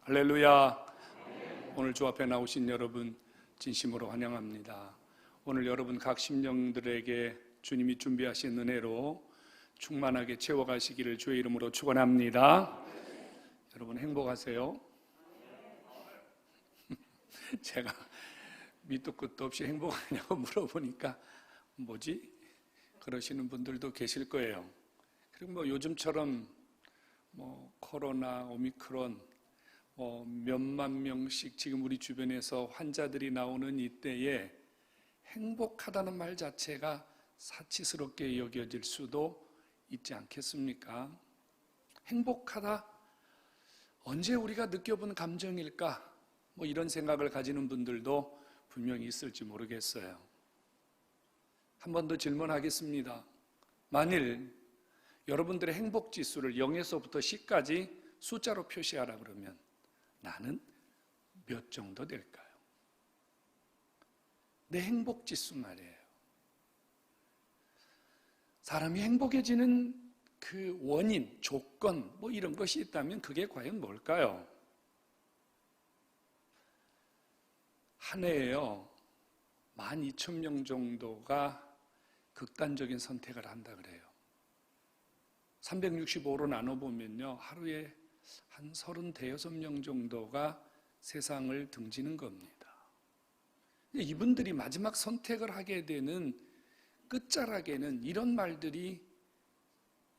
할렐루야. 오늘 주 앞에 나오신 여러분 진심으로 환영합니다. 오늘 여러분 각 심령들에게 주님이 준비하신 은혜로 충만하게 채워가시기를 주의 이름으로 축원합니다. 여러분 행복하세요? 제가 밑도 끝도 없이 행복하냐고 물어보니까 뭐지? 그러시는 분들도 계실 거예요. 그리고 요즘처럼 코로나, 오미크론 몇만 명씩 지금 우리 주변에서 환자들이 나오는 이때에 행복하다는 말 자체가 사치스럽게 여겨질 수도 있지 않겠습니까? 행복하다? 언제 우리가 느껴본 감정일까? 이런 생각을 가지는 분들도 분명히 있을지 모르겠어요. 한 번 더 질문하겠습니다. 만일 여러분들의 행복지수를 0에서부터 10까지 숫자로 표시하라 그러면 나는 몇 정도 될까요? 내 행복지수 말이에요. 사람이 행복해지는 그 원인, 조건 이런 것이 있다면 그게 과연 뭘까요? 한 해에요 12,000명 정도가 극단적인 선택을 한다 그래요. 365로 나눠보면요 하루에 한 36명 정도가 세상을 등지는 겁니다. 이분들이 마지막 선택을 하게 되는 끝자락에는 이런 말들이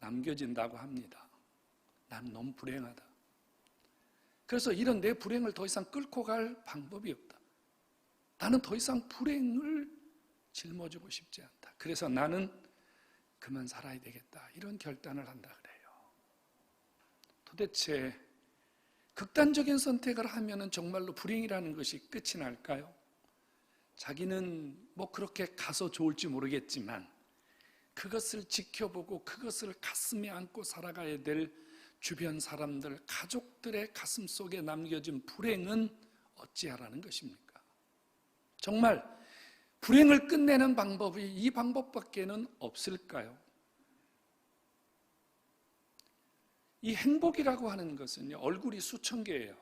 남겨진다고 합니다. 난 너무 불행하다. 그래서 이런 내 불행을 더 이상 끌고 갈 방법이 없다. 나는 더 이상 불행을 짊어지고 싶지 않다. 그래서 나는 그만 살아야 되겠다. 이런 결단을 한다 그래요. 도대체 극단적인 선택을 하면 정말로 불행이라는 것이 끝이 날까요? 자기는 그렇게 가서 좋을지 모르겠지만 그것을 지켜보고 그것을 가슴에 안고 살아가야 될 주변 사람들, 가족들의 가슴 속에 남겨진 불행은 어찌하라는 것입니까? 정말 불행을 끝내는 방법이 이 방법밖에는 없을까요? 이 행복이라고 하는 것은요 얼굴이 수천 개예요.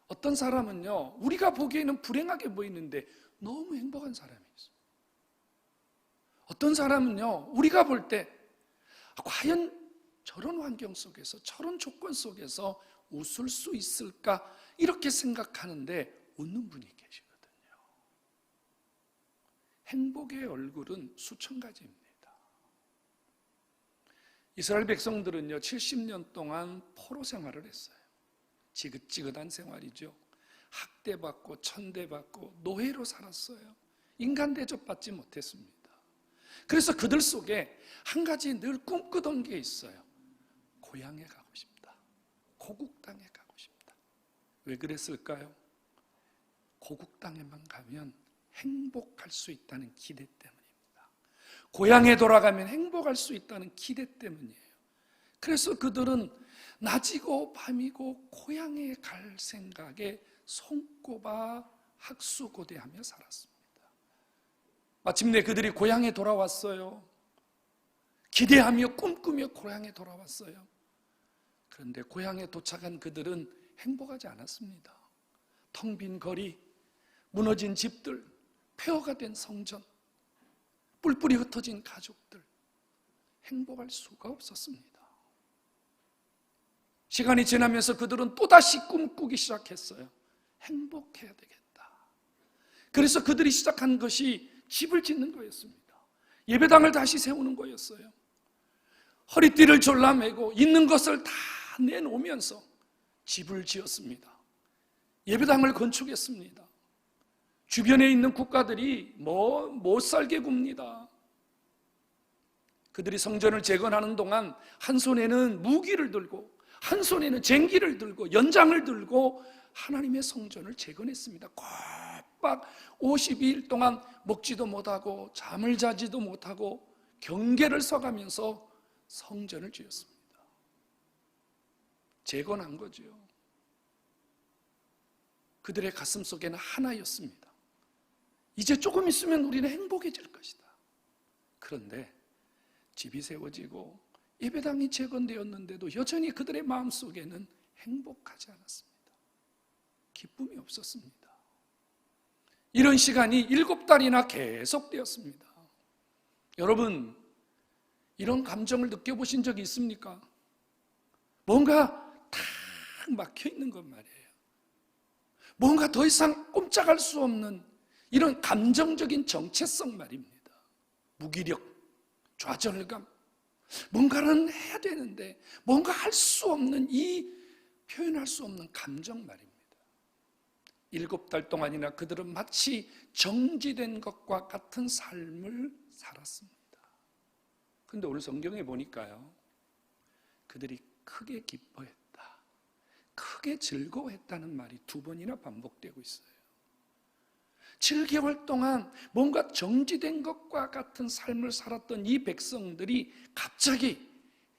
어떤 사람은요 우리가 보기에는 불행하게 보이는데 너무 행복한 사람이 있어요. 어떤 사람은요 우리가 볼 때 과연 저런 환경 속에서 저런 조건 속에서 웃을 수 있을까 이렇게 생각하는데 웃는 분이 계시거든요. 행복의 얼굴은 수천 가지입니다. 이스라엘 백성들은요 70년 동안 포로 생활을 했어요. 지긋지긋한 생활이죠. 학대받고 천대받고 노예로 살았어요. 인간 대접받지 못했습니다. 그래서 그들 속에 한 가지 늘 꿈꾸던 게 있어요. 고향에 가고 싶다. 고국 땅에 가고 싶다. 왜 그랬을까요? 고국 땅에만 가면 행복할 수 있다는 기대 때문에. 고향에 돌아가면 행복할 수 있다는 기대 때문이에요. 그래서 그들은 낮이고 밤이고 고향에 갈 생각에 손꼽아 학수고대하며 살았습니다. 마침내 그들이 고향에 돌아왔어요. 기대하며 꿈꾸며 고향에 돌아왔어요. 그런데 고향에 도착한 그들은 행복하지 않았습니다. 텅 빈 거리, 무너진 집들, 폐허가 된 성전, 뿔뿔이 흩어진 가족들, 행복할 수가 없었습니다. 시간이 지나면서 그들은 또다시 꿈꾸기 시작했어요. 행복해야 되겠다. 그래서 그들이 시작한 것이 집을 짓는 거였습니다. 예배당을 다시 세우는 거였어요. 허리띠를 졸라매고 있는 것을 다 내놓으면서 집을 지었습니다. 예배당을 건축했습니다. 주변에 있는 국가들이 못 살게 굽니다. 그들이 성전을 재건하는 동안 한 손에는 무기를 들고 한 손에는 쟁기를 들고 연장을 들고 하나님의 성전을 재건했습니다. 꼬박 52일 동안 먹지도 못하고 잠을 자지도 못하고 경계를 서가면서 성전을 지었습니다. 재건한 거죠. 그들의 가슴 속에는 하나였습니다. 이제 조금 있으면 우리는 행복해질 것이다. 그런데 집이 세워지고 예배당이 재건되었는데도 여전히 그들의 마음속에는 행복하지 않았습니다. 기쁨이 없었습니다. 이런 시간이 7달이나 계속되었습니다. 여러분, 이런 감정을 느껴보신 적이 있습니까? 뭔가 탁 막혀 있는 것 말이에요. 뭔가 더 이상 꼼짝할 수 없는 이런 감정적인 정체성 말입니다. 무기력, 좌절감, 뭔가는 해야 되는데 뭔가 할 수 없는 이 표현할 수 없는 감정 말입니다. 7달 동안이나 그들은 마치 정지된 것과 같은 삶을 살았습니다. 그런데 오늘 성경에 보니까요, 그들이 크게 기뻐했다, 크게 즐거워했다는 말이 2번이나 반복되고 있어요. 7개월 동안 뭔가 정지된 것과 같은 삶을 살았던 이 백성들이 갑자기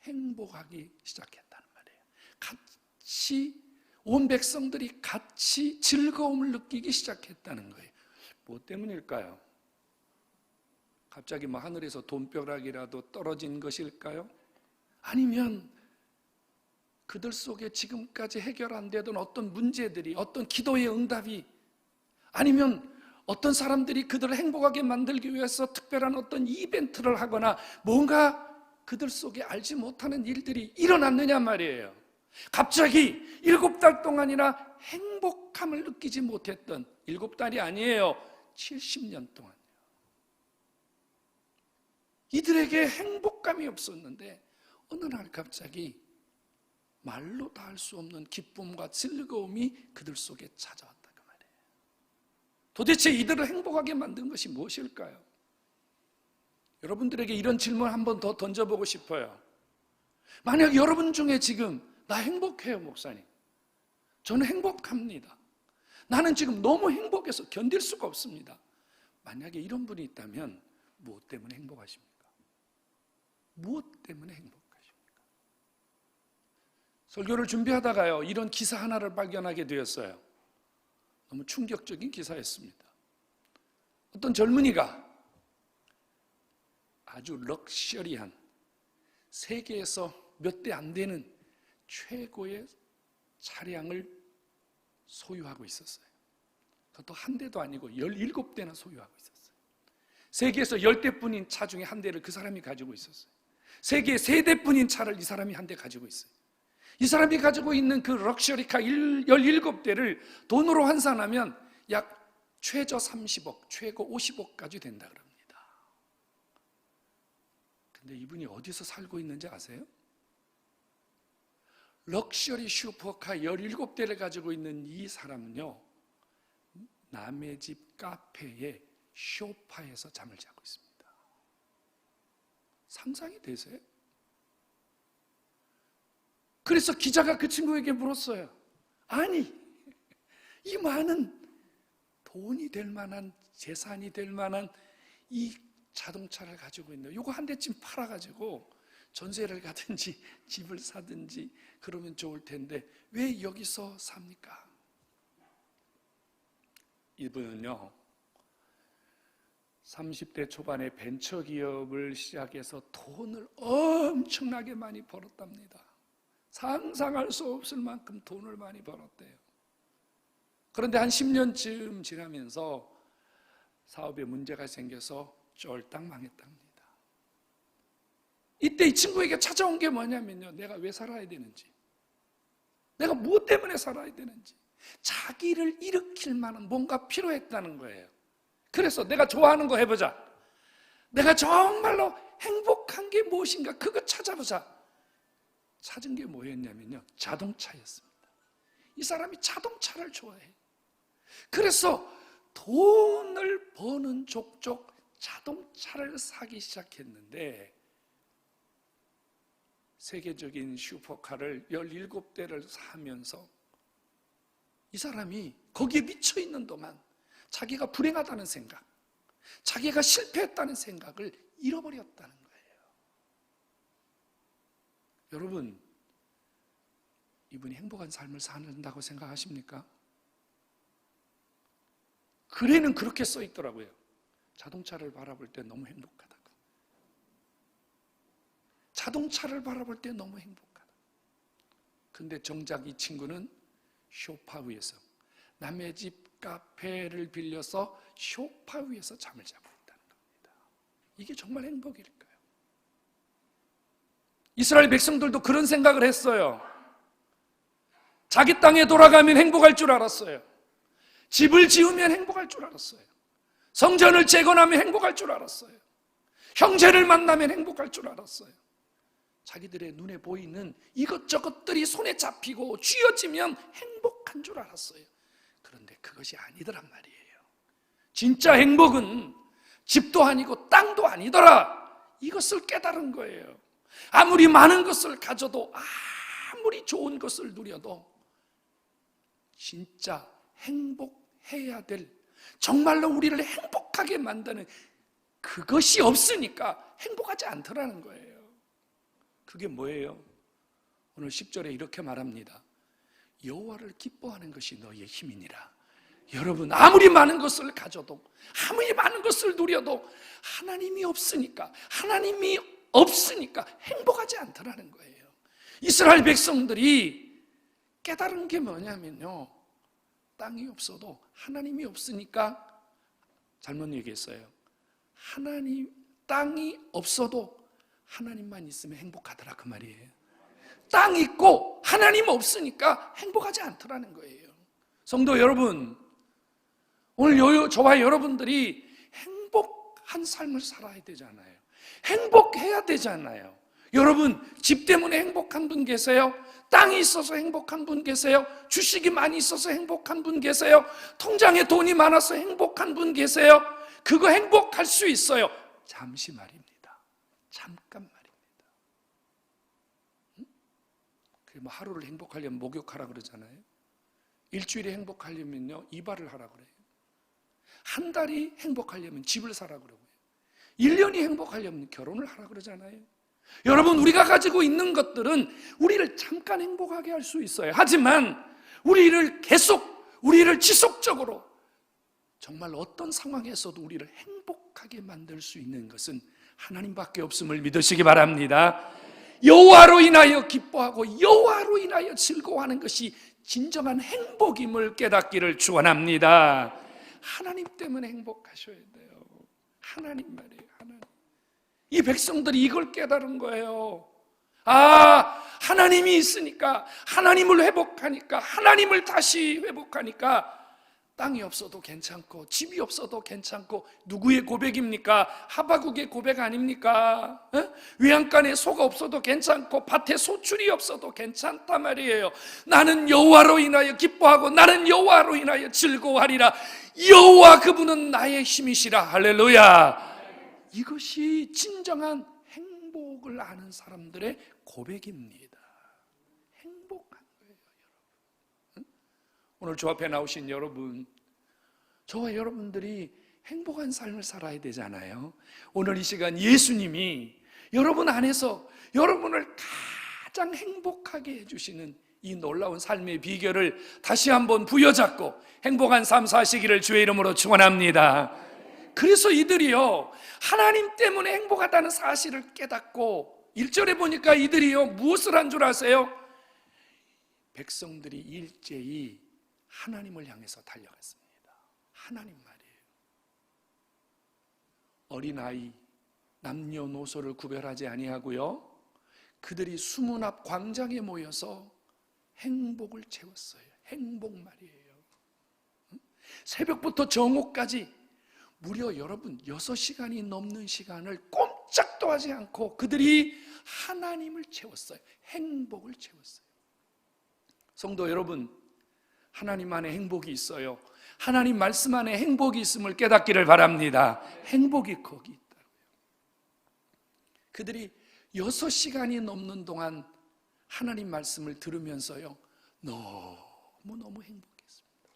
행복하기 시작했다는 말이에요. 온 백성들이 같이 즐거움을 느끼기 시작했다는 거예요. 뭐 때문일까요? 갑자기 하늘에서 돈벼락이라도 떨어진 것일까요? 아니면 그들 속에 지금까지 해결 안 되던 어떤 문제들이, 어떤 기도의 응답이, 아니면 어떤 사람들이 그들을 행복하게 만들기 위해서 특별한 어떤 이벤트를 하거나 뭔가 그들 속에 알지 못하는 일들이 일어났느냐 말이에요. 갑자기 7달 동안이나 행복함을 느끼지 못했던, 7달이 아니에요, 70년 동안 이들에게 행복감이 없었는데 어느 날 갑자기 말로 다 할 수 없는 기쁨과 즐거움이 그들 속에 찾아왔다 그 말이에요. 도대체 이들을 행복하게 만든 것이 무엇일까요? 여러분들에게 이런 질문 한 번 더 던져보고 싶어요. 만약 여러분 중에 지금 나 행복해요 목사님, 저는 행복합니다, 나는 지금 너무 행복해서 견딜 수가 없습니다, 만약에 이런 분이 있다면 무엇 때문에 행복하십니까? 무엇 때문에 행복하십니까? 설교를 준비하다가요, 이런 기사 하나를 발견하게 되었어요. 너무 충격적인 기사였습니다. 어떤 젊은이가 아주 럭셔리한, 세계에서 몇 대 안 되는 최고의 차량을 소유하고 있었어요. 그것도 한 대도 아니고 17대나 소유하고 있었어요. 세계에서 10대뿐인 차 중에 한 대를 그 사람이 가지고 있었어요. 세계에 3대뿐인 차를 이 사람이 한 대 가지고 있어요. 이 사람이 가지고 있는 그 럭셔리카 17대를 돈으로 환산하면 약 최저 30억, 최고 50억까지 된다 그럽니다. 근데 이분이 어디서 살고 있는지 아세요? 럭셔리 슈퍼카 17대를 가지고 있는 이 사람은요, 남의 집 카페에 소파에서 잠을 자고 있습니다. 상상이 되세요? 그래서 기자가 그 친구에게 물었어요. 아니, 이 많은 돈이 될 만한, 재산이 될 만한 이 자동차를 가지고 있는데 이거 한 대쯤 팔아가지고 전세를 가든지 집을 사든지 그러면 좋을 텐데 왜 여기서 삽니까? 이분은요, 30대 초반에 벤처기업을 시작해서 돈을 엄청나게 많이 벌었답니다. 상상할 수 없을 만큼 돈을 많이 벌었대요. 그런데 한 10년쯤 지나면서 사업에 문제가 생겨서 쫄딱 망했답니다. 이때 이 친구에게 찾아온 게 뭐냐면요, 내가 왜 살아야 되는지, 내가 무엇 때문에 살아야 되는지, 자기를 일으킬 만한 뭔가 필요했다는 거예요. 그래서 내가 좋아하는 거 해보자, 내가 정말로 행복한 게 무엇인가 그거 찾아보자. 찾은 게 뭐였냐면요, 자동차였습니다. 이 사람이 자동차를 좋아해요. 그래서 돈을 버는 족족 자동차를 사기 시작했는데 세계적인 슈퍼카를 17대를 사면서 이 사람이 거기에 미쳐있는 동안 자기가 불행하다는 생각, 자기가 실패했다는 생각을 잃어버렸다는 거예요. 여러분, 이분이 행복한 삶을 산다고 생각하십니까? 글에는 그렇게 써 있더라고요. 자동차를 바라볼 때 너무 행복하다고. 자동차를 바라볼 때 너무 행복하다. 근데 정작 이 친구는 소파 위에서 남의 집 카페를 빌려서 소파 위에서 잠을 자고 있다는 겁니다. 이게 정말 행복일까요? 이스라엘 백성들도 그런 생각을 했어요. 자기 땅에 돌아가면 행복할 줄 알았어요. 집을 지으면 행복할 줄 알았어요. 성전을 재건하면 행복할 줄 알았어요. 형제를 만나면 행복할 줄 알았어요. 자기들의 눈에 보이는 이것저것들이 손에 잡히고 쥐어지면 행복한 줄 알았어요. 그런데 그것이 아니더란 말이에요. 진짜 행복은 집도 아니고 땅도 아니더라. 이것을 깨달은 거예요. 아무리 많은 것을 가져도, 아무리 좋은 것을 누려도 진짜 행복해야 될, 정말로 우리를 행복하게 만드는 그것이 없으니까 행복하지 않더라는 거예요. 그게 뭐예요? 오늘 10절에 이렇게 말합니다. 여호와를 기뻐하는 것이 너희의 힘이니라. 여러분, 아무리 많은 것을 가져도, 아무리 많은 것을 누려도 하나님이 없으니까 행복하지 않더라는 거예요. 이스라엘 백성들이 깨달은 게 뭐냐면요, 땅이 없어도 하나님이 없으니까, 잘못 얘기했어요. 땅이 없어도 하나님만 있으면 행복하더라, 그 말이에요. 땅 있고 하나님 없으니까 행복하지 않더라는 거예요. 성도 여러분, 오늘 저와 여러분들이 행복한 삶을 살아야 되잖아요. 행복해야 되잖아요. 여러분, 집 때문에 행복한 분 계세요? 땅이 있어서 행복한 분 계세요? 주식이 많이 있어서 행복한 분 계세요? 통장에 돈이 많아서 행복한 분 계세요? 그거 행복할 수 있어요. 잠시 말입니다. 잠깐 말입니다. 뭐 하루를 행복하려면 목욕하라 그러잖아요. 일주일에 행복하려면요, 이발을 하라 그래요. 한 달이 행복하려면 집을 사라 그러고요. 1년이 행복하려면 결혼을 하라 그러잖아요. 여러분, 우리가 가지고 있는 것들은 우리를 잠깐 행복하게 할 수 있어요. 하지만 우리를 지속적으로 정말 어떤 상황에서도 우리를 행복하게 만들 수 있는 것은 하나님밖에 없음을 믿으시기 바랍니다. 여호와로 인하여 기뻐하고 여호와로 인하여 즐거워하는 것이 진정한 행복임을 깨닫기를 축원합니다. 하나님 때문에 행복하셔야 돼요. 하나님 말이에요. 하나님. 이 백성들이 이걸 깨달은 거예요. 하나님이 있으니까, 하나님을 회복하니까, 하나님을 다시 회복하니까 땅이 없어도 괜찮고 집이 없어도 괜찮고, 누구의 고백입니까? 하박국의 고백 아닙니까? 외양간에 소가 없어도 괜찮고 밭에 소출이 없어도 괜찮단 말이에요. 나는 여호와로 인하여 기뻐하고 나는 여호와로 인하여 즐거워하리라. 여호와 그분은 나의 힘이시라. 할렐루야. 이것이 진정한 행복을 아는 사람들의 고백입니다. 행복한 거예요, 여러분. 오늘 저 앞에 나오신 여러분, 저와 여러분들이 행복한 삶을 살아야 되잖아요. 오늘 이 시간 예수님이 여러분 안에서 여러분을 가장 행복하게 해주시는 이 놀라운 삶의 비결을 다시 한번 부여잡고 행복한 삶 사시기를 주의 이름으로 축원합니다. 그래서 이들이요, 하나님 때문에 행복하다는 사실을 깨닫고 1절에 보니까 이들이요, 무엇을 한 줄 아세요? 백성들이 일제히 하나님을 향해서 달려갔습니다. 하나님 말이에요. 어린아이, 남녀노소를 구별하지 아니하고요, 그들이 수문 앞 광장에 모여서 행복을 채웠어요. 행복 말이에요. 새벽부터 정오까지 무려 여러분 6시간이 넘는 시간을 꼼짝도 하지 않고 그들이 하나님을 채웠어요. 행복을 채웠어요. 성도 여러분, 하나님 안에 행복이 있어요. 하나님 말씀 안에 행복이 있음을 깨닫기를 바랍니다. 행복이 거기 있다고요. 그들이 6시간이 넘는 동안 하나님 말씀을 들으면서요, 너무너무 행복했습니다.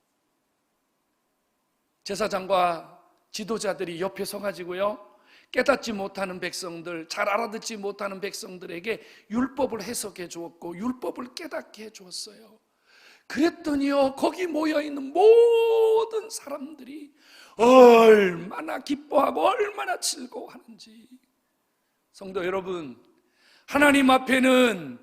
제사장과 지도자들이 옆에 서가지고요, 깨닫지 못하는 백성들, 잘 알아듣지 못하는 백성들에게 율법을 해석해 주었고 율법을 깨닫게 해 주었어요. 그랬더니요, 거기 모여있는 모든 사람들이 얼마나 기뻐하고 얼마나 즐거워하는지. 성도 여러분, 하나님 앞에는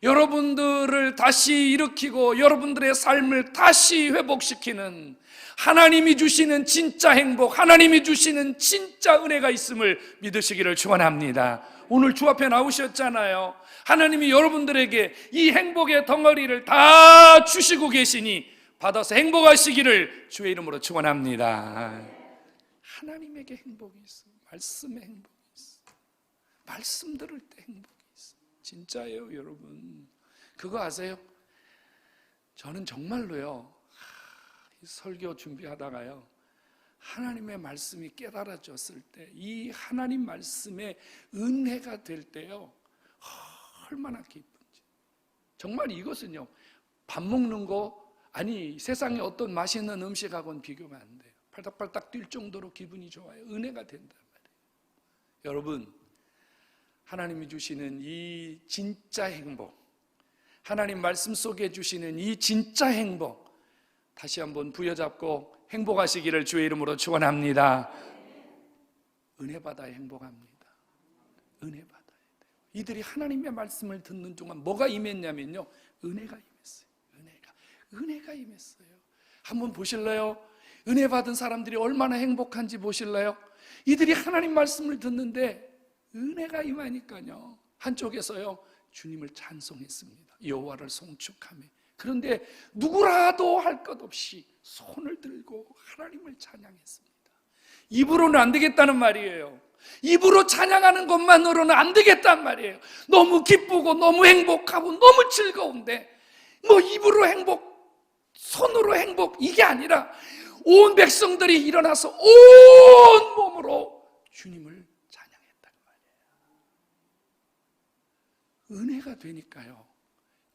여러분들을 다시 일으키고 여러분들의 삶을 다시 회복시키는 하나님이 주시는 진짜 행복, 하나님이 주시는 진짜 은혜가 있음을 믿으시기를 축원합니다. 오늘 주 앞에 나오셨잖아요. 하나님이 여러분들에게 이 행복의 덩어리를 다 주시고 계시니 받아서 행복하시기를 주의 이름으로 축원합니다. 하나님에게 행복이 있어. 말씀에 행복이 있어. 말씀 들을 때 행복이 있어. 진짜예요, 여러분. 그거 아세요? 저는 정말로요, 설교 준비하다가요, 하나님의 말씀이 깨달아졌을 때, 이 하나님 말씀의 은혜가 될 때요, 얼마나 기쁜지. 정말 이것은요, 밥 먹는 거, 아니 세상에 어떤 맛있는 음식하고는 비교가 안 돼요. 팔딱팔딱 뛸 정도로 기분이 좋아요. 은혜가 된단 말이에요. 여러분, 하나님이 주시는 이 진짜 행복, 하나님 말씀 속에 주시는 이 진짜 행복, 다시 한번 부여잡고 행복하시기를 주의 이름으로 축원합니다. 은혜 받아야 행복합니다. 은혜 받아야 돼요. 이들이 하나님의 말씀을 듣는 동안 뭐가 임했냐면요, 은혜가 임했어요. 은혜가 임했어요. 한번 보실래요? 은혜 받은 사람들이 얼마나 행복한지 보실래요? 이들이 하나님 말씀을 듣는데 은혜가 임하니까요, 한쪽에서요 주님을 찬송했습니다. 여호와를 송축하며. 그런데 누구라도 할 것 없이 손을 들고 하나님을 찬양했습니다. 입으로는 안 되겠다는 말이에요. 입으로 찬양하는 것만으로는 안 되겠단 말이에요. 너무 기쁘고 너무 행복하고 너무 즐거운데 뭐 입으로 행복, 손으로 행복, 이게 아니라 온 백성들이 일어나서 온 몸으로 주님을 찬양했단 말이에요. 은혜가 되니까요,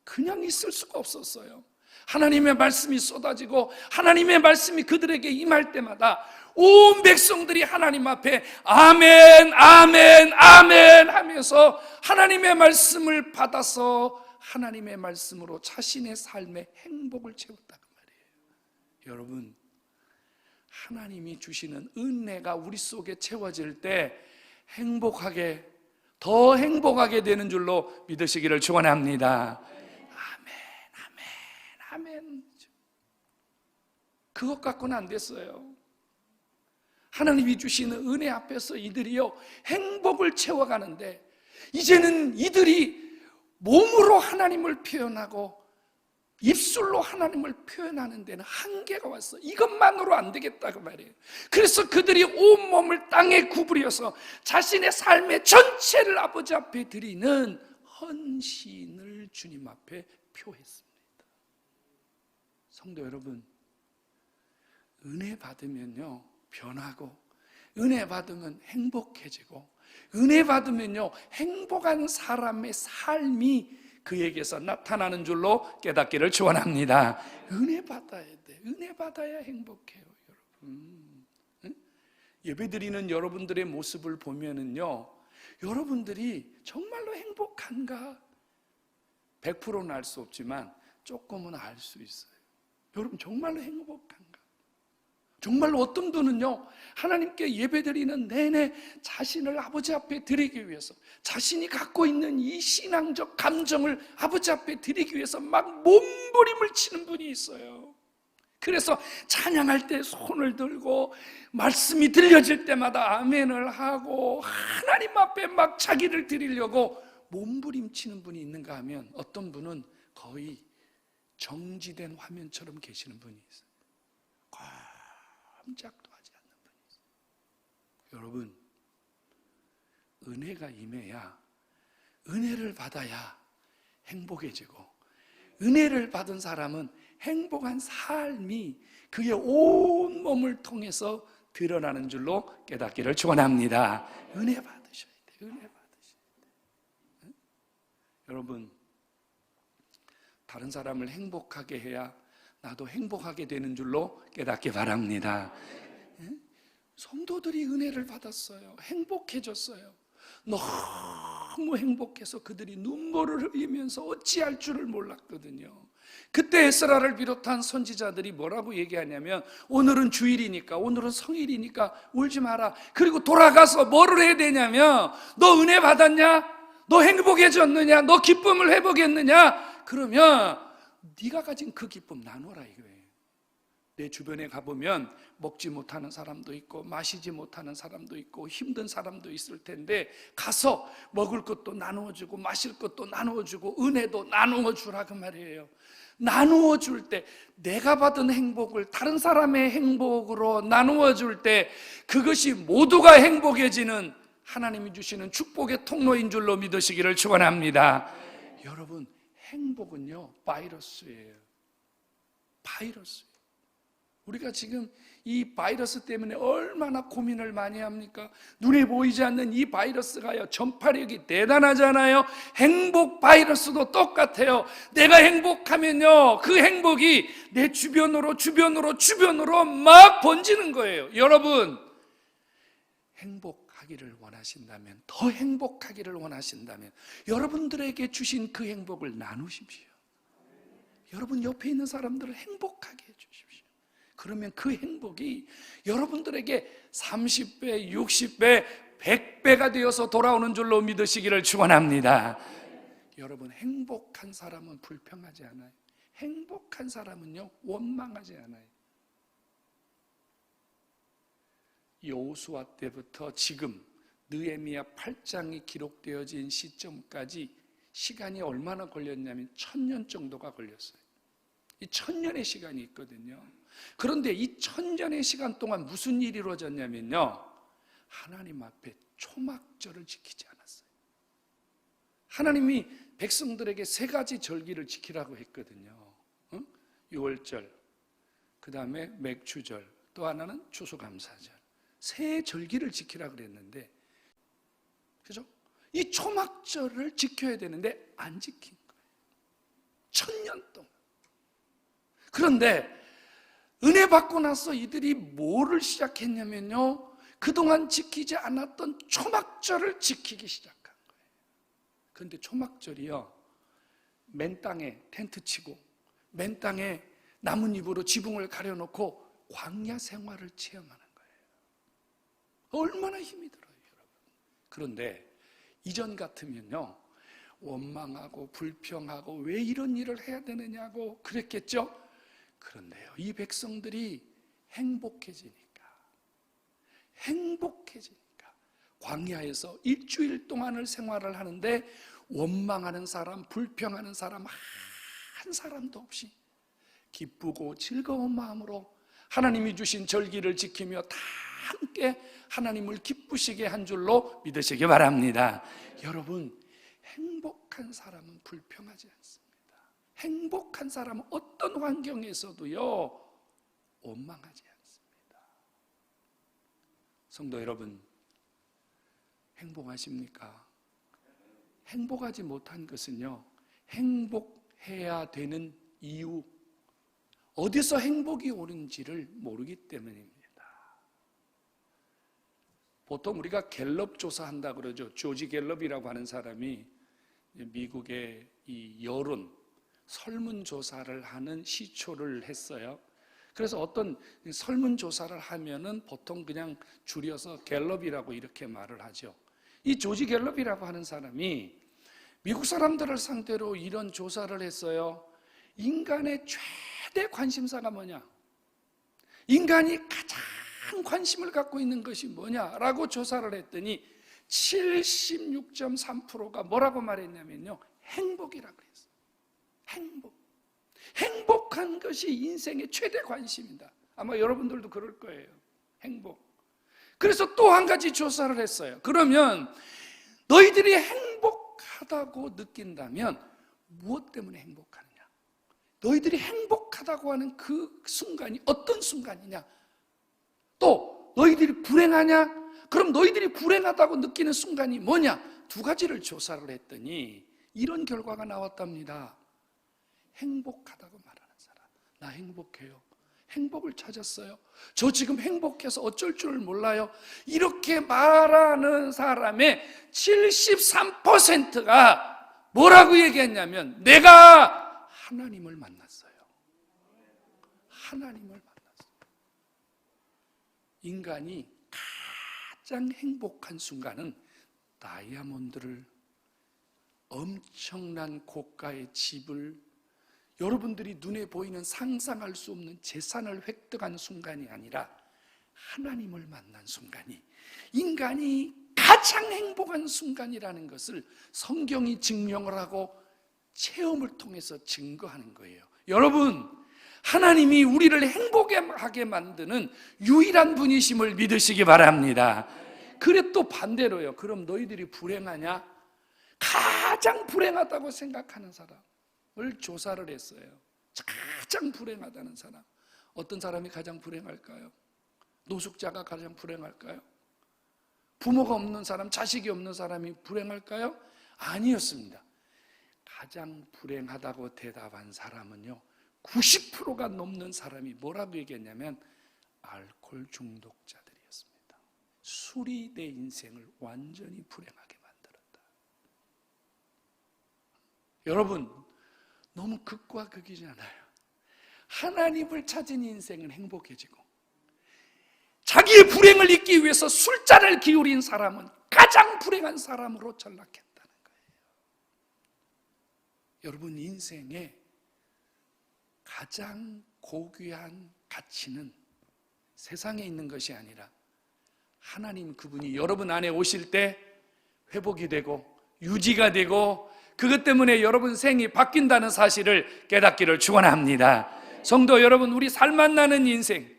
그냥 있을 수가 없었어요. 하나님의 말씀이 쏟아지고 하나님의 말씀이 그들에게 임할 때마다 온 백성들이 하나님 앞에 아멘, 아멘, 아멘 하면서 하나님의 말씀을 받아서 하나님의 말씀으로 자신의 삶의 행복을 채웠다는 말이에요. 여러분, 하나님이 주시는 은혜가 우리 속에 채워질 때 행복하게, 더 행복하게 되는 줄로 믿으시기를 축원합니다. 아멘. 그것 갖고는 안 됐어요. 하나님이 주시는 은혜 앞에서 이들이요 행복을 채워가는데, 이제는 이들이 몸으로 하나님을 표현하고 입술로 하나님을 표현하는 데는 한계가 왔어. 이것만으로 안 되겠다고 말이에요. 그래서 그들이 온몸을 땅에 구부려서 자신의 삶의 전체를 아버지 앞에 드리는 헌신을 주님 앞에 표했습니다. 성도 여러분, 은혜 받으면요 변하고, 은혜 받으면 행복해지고, 은혜 받으면요 행복한 사람의 삶이 그에게서 나타나는 줄로 깨닫기를 축원합니다. 은혜 받아야 돼. 은혜 받아야 행복해요, 여러분. 예배드리는 여러분들의 모습을 보면은요, 여러분들이 정말로 행복한가? 100%는 알 수 없지만 조금은 알 수 있어요. 여러분 정말로 행복한가? 정말로 어떤 분은요 하나님께 예배드리는 내내 자신을 아버지 앞에 드리기 위해서, 자신이 갖고 있는 이 신앙적 감정을 아버지 앞에 드리기 위해서 막 몸부림을 치는 분이 있어요. 그래서 찬양할 때 손을 들고 말씀이 들려질 때마다 아멘을 하고 하나님 앞에 막 자기를 드리려고 몸부림치는 분이 있는가 하면, 어떤 분은 거의 정지된 화면처럼 계시는 분이 있어요. 꼼짝도 하지 않는 분이 있어요. 여러분, 은혜가 임해야, 은혜를 받아야 행복해지고, 은혜를 받은 사람은 행복한 삶이 그의 온 몸을 통해서 드러나는 줄로 깨닫기를 축원합니다. 은혜 받으셔야 돼요. 은혜 받으셔야 돼요. 여러분, 다른 사람을 행복하게 해야 나도 행복하게 되는 줄로 깨닫기 바랍니다. 성도들이 은혜를 받았어요. 행복해졌어요. 너무 행복해서 그들이 눈물을 흘리면서 어찌할 줄을 몰랐거든요. 그때 에스라를 비롯한 선지자들이 뭐라고 얘기하냐면, 오늘은 주일이니까, 오늘은 성일이니까 울지 마라. 그리고 돌아가서 뭐를 해야 되냐면, 너 은혜 받았냐? 너 행복해졌느냐? 너 기쁨을 회복했느냐? 그러면 네가 가진 그 기쁨 나눠라 이거예요. 내 주변에 가보면 먹지 못하는 사람도 있고 마시지 못하는 사람도 있고 힘든 사람도 있을 텐데 가서 먹을 것도 나누어주고 마실 것도 나누어주고 은혜도 나누어주라 그 말이에요. 나누어줄 때 내가 받은 행복을 다른 사람의 행복으로 나누어줄 때 그것이 모두가 행복해지는 하나님이 주시는 축복의 통로인 줄로 믿으시기를 축원합니다. 여러분, 행복은요 바이러스예요. 바이러스. 우리가 지금 이 바이러스 때문에 얼마나 고민을 많이 합니까? 눈에 보이지 않는 이 바이러스가요 전파력이 대단하잖아요. 행복 바이러스도 똑같아요. 내가 행복하면요 그 행복이 내 주변으로 막 번지는 거예요. 여러분, 행복하기를 원하신다면, 더 행복하기를 원하신다면 여러분들에게 주신 그 행복을 나누십시오. 여러분 옆에 있는 사람들을 행복하게 해주십시오. 그러면 그 행복이 여러분들에게 30배, 60배, 100배가 되어서 돌아오는 줄로 믿으시기를 축원합니다. 여러분, 행복한 사람은 불평하지 않아요. 행복한 사람은요 원망하지 않아요. 여호수아 때부터 지금 느헤미야 8장이 기록되어진 시점까지 시간이 얼마나 걸렸냐면 1000년 정도가 걸렸어요. 이 1000년의 시간이 있거든요. 그런데 이 1000년의 시간 동안 무슨 일이 이루어졌냐면요, 하나님 앞에 초막절을 지키지 않았어요. 하나님이 백성들에게 3가지 절기를 지키라고 했거든요. 6월절, 그 다음에 맥추절, 또 하나는 추수감사절. 3절기를 지키라고 그랬는데, 그죠? 이 초막절을 지켜야 되는데 안 지킨 거예요. 1000년 동안. 그런데 은혜 받고 나서 이들이 뭐를 시작했냐면요, 그동안 지키지 않았던 초막절을 지키기 시작한 거예요. 그런데 초막절이요, 맨 땅에 텐트 치고 맨 땅에 나뭇잎으로 지붕을 가려놓고 광야 생활을 체험하는 거예요. 얼마나 힘이 들어요, 여러분. 그런데 이전 같으면요 원망하고 불평하고 왜 이런 일을 해야 되느냐고 그랬겠죠. 그런데요, 이 백성들이 행복해지니까 광야에서 일주일 동안을 생활을 하는데 원망하는 사람, 불평하는 사람 한 사람도 없이 기쁘고 즐거운 마음으로 하나님이 주신 절기를 지키며 다 함께 하나님을 기쁘시게 한 줄로 믿으시기 바랍니다. 여러분, 행복한 사람은 불평하지 않습니다. 행복한 사람은 어떤 환경에서도요 원망하지 않습니다. 성도 여러분, 행복하십니까? 행복하지 못한 것은요 행복해야 되는 이유, 어디서 행복이 오는지를 모르기 때문입니다. 보통 우리가 갤럽 조사한다 그러죠. 조지 갤럽이라고 하는 사람이 미국의 이 여론 설문조사를 하는 시초를 했어요. 그래서 어떤 설문조사를 하면은 보통 그냥 줄여서 갤럽이라고 이렇게 말을 하죠. 이 조지 갤럽이라고 하는 사람이 미국 사람들을 상대로 이런 조사를 했어요. 인간의 최대 관심사가 뭐냐? 인간이 가장 관심을 갖고 있는 것이 뭐냐라고 조사를 했더니 76.3%가 뭐라고 말했냐면요, 행복이라고 했어요. 행복한 것이 인생의 최대 관심이다. 아마 여러분들도 그럴 거예요. 행복. 그래서 또 한 가지 조사를 했어요. 그러면 너희들이 행복하다고 느낀다면 무엇 때문에 행복하느냐? 너희들이 행복하다고 하는 그 순간이 어떤 순간이냐? 또 너희들이 불행하냐? 그럼 너희들이 불행하다고 느끼는 순간이 뭐냐? 2가지를 조사를 했더니 이런 결과가 나왔답니다. 행복하다고 말하는 사람, 나 행복해요. 행복을 찾았어요. 저 지금 행복해서 어쩔 줄 몰라요. 이렇게 말하는 사람의 73%가 뭐라고 얘기했냐면 내가 하나님을 만났어요. 하나님을 만났어요. 인간이 가장 행복한 순간은 다이아몬드를 엄청난 고가의 집을, 여러분들이 눈에 보이는 상상할 수 없는 재산을 획득한 순간이 아니라 하나님을 만난 순간이 인간이 가장 행복한 순간이라는 것을 성경이 증명을 하고 체험을 통해서 증거하는 거예요. 여러분, 하나님이 우리를 행복하게 만드는 유일한 분이심을 믿으시기 바랍니다. 그래 또 반대로요. 그럼 너희들이 불행하냐? 가장 불행하다고 생각하는 사람을 조사를 했어요. 가장 불행하다는 사람. 어떤 사람이 가장 불행할까요? 노숙자가 가장 불행할까요? 부모가 없는 사람, 자식이 없는 사람이 불행할까요? 아니었습니다. 가장 불행하다고 대답한 사람은요, 90%가 넘는 사람이 뭐라고 얘기했냐면 알코올 중독자들이었습니다. 술이 내 인생을 완전히 불행하게 만들었다. 여러분, 너무 극과 극이잖아요. 하나님을 찾은 인생은 행복해지고 자기의 불행을 잊기 위해서 술잔을 기울인 사람은 가장 불행한 사람으로 전락했다는 거예요. 여러분, 인생에 가장 고귀한 가치는 세상에 있는 것이 아니라 하나님 그분이 여러분 안에 오실 때 회복이 되고 유지가 되고 그것 때문에 여러분 생이 바뀐다는 사실을 깨닫기를 축원합니다. 성도 여러분, 우리 살맛나는 인생,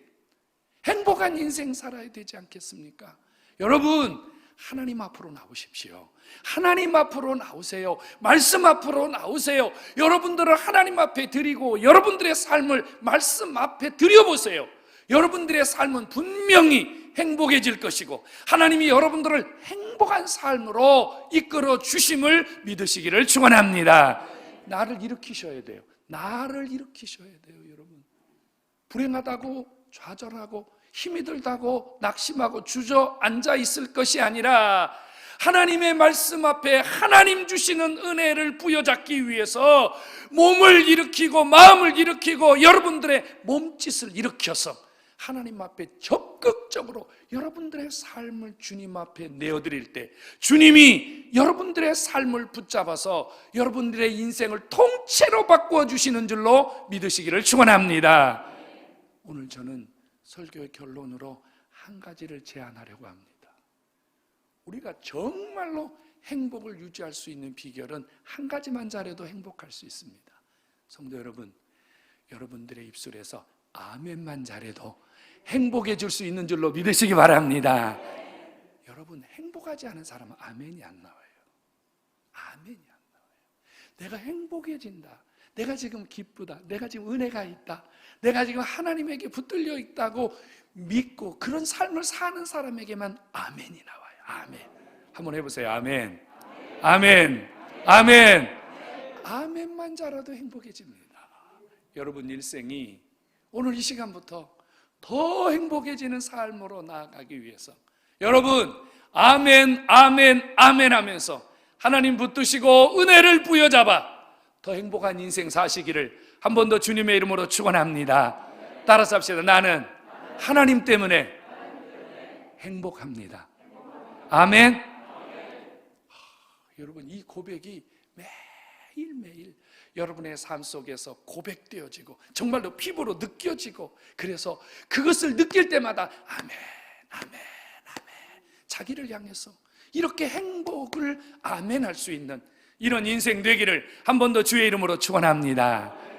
행복한 인생 살아야 되지 않겠습니까? 여러분, 하나님 앞으로 나오십시오. 하나님 앞으로 나오세요. 말씀 앞으로 나오세요. 여러분들을 하나님 앞에 드리고 여러분들의 삶을 말씀 앞에 드려보세요. 여러분들의 삶은 분명히 행복해질 것이고 하나님이 여러분들을 행복한 삶으로 이끌어 주심을 믿으시기를 축원합니다. 나를 일으키셔야 돼요. 나를 일으키셔야 돼요. 여러분, 불행하다고 좌절하고 힘이 들다고 낙심하고 주저앉아 있을 것이 아니라 하나님의 말씀 앞에 하나님 주시는 은혜를 부여잡기 위해서 몸을 일으키고 마음을 일으키고 여러분들의 몸짓을 일으켜서 하나님 앞에 적극적으로 여러분들의 삶을 주님 앞에 내어드릴 때 주님이 여러분들의 삶을 붙잡아서 여러분들의 인생을 통째로 바꾸어 주시는 줄로 믿으시기를 축원합니다. 오늘 저는 설교의 결론으로 한 가지를 제안하려고 합니다. 우리가 정말로 행복을 유지할 수 있는 비결은 한 가지만 잘해도 행복할 수 있습니다. 성도 여러분, 여러분들의 입술에서 아멘만 잘해도 행복해질 수 있는 줄로 믿으시기 바랍니다. 여러분, 행복하지 않은 사람은 아멘이 안 나와요. 아멘이 안 나와요. 내가 행복해진다, 내가 지금 기쁘다, 내가 지금 은혜가 있다, 내가 지금 하나님에게 붙들려 있다고 믿고 그런 삶을 사는 사람에게만 아멘이 나와요. 아멘. 한번 해보세요. 아멘. 아멘. 아멘. 아멘만 잘해도 행복해집니다. 여러분 일생이 오늘 이 시간부터 더 행복해지는 삶으로 나아가기 위해서 여러분 아멘, 아멘, 아멘 하면서 하나님 붙드시고 은혜를 부여잡아 더 행복한 인생 사시기를 한 번 더 주님의 이름으로 축원합니다. 따라서 합시다. 나는 하나님 때문에 행복합니다. 아멘. 여러분, 이 고백이 매일매일 여러분의 삶 속에서 고백되어지고 정말로 피부로 느껴지고 그래서 그것을 느낄 때마다 아멘, 아멘, 아멘, 자기를 향해서 이렇게 행복을 아멘할 수 있는 이런 인생 되기를 한 번 더 주의 이름으로 축원합니다.